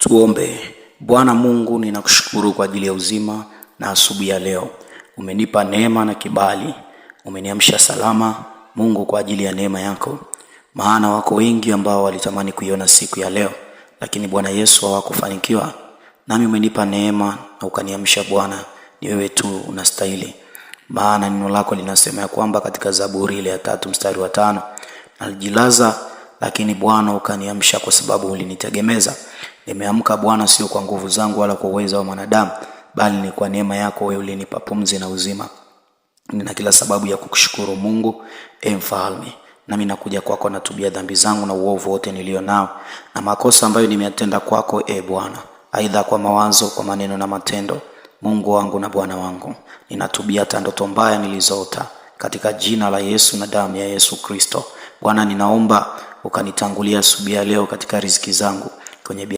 Tuombe. Bwana Mungu, ninakushukuru kwa ajili ya uzima na asubuhi ya leo. Umenipa neema na kibali. Umeniamsha salama, Mungu, kwa ajili ya neema yako. Maana wako wengi ambao walitamani kuiona siku ya leo, lakini Bwana Yesu hawakufanikiwa. Nami umenipa neema na ukaniamsha Bwana. Ni wewe tu unastahili. Maana neno lako linasema ya kwamba katika Zaburi ile ya 3 mstari wa 5, nalijilaza lakini Bwana ukaniamsha kwa sababu ulinitegemeza. Nimeamka Bwana, sio kwa nguvu zangu wala kwa uwezo wa mwanadamu, bali ni kwa neema yako wewe ulinipa pumzi na uzima. Nina kila sababu ya kukushukuru Mungu, Mfalme. Nami nakuja kwako natubia dhambi zangu na uovu wote nilio nao na makosa ambayo nimeyatenda kwako, Bwana, aidha kwa mawazo, kwa maneno na matendo. Mungu wangu na Bwana wangu, ninatubia hata ndoto mbaya nilizoota, katika jina la Yesu na damu ya Yesu Kristo. Bwana, ninaomba ukanitangulia asubuhi ya leo katika riziki zangu, kwenye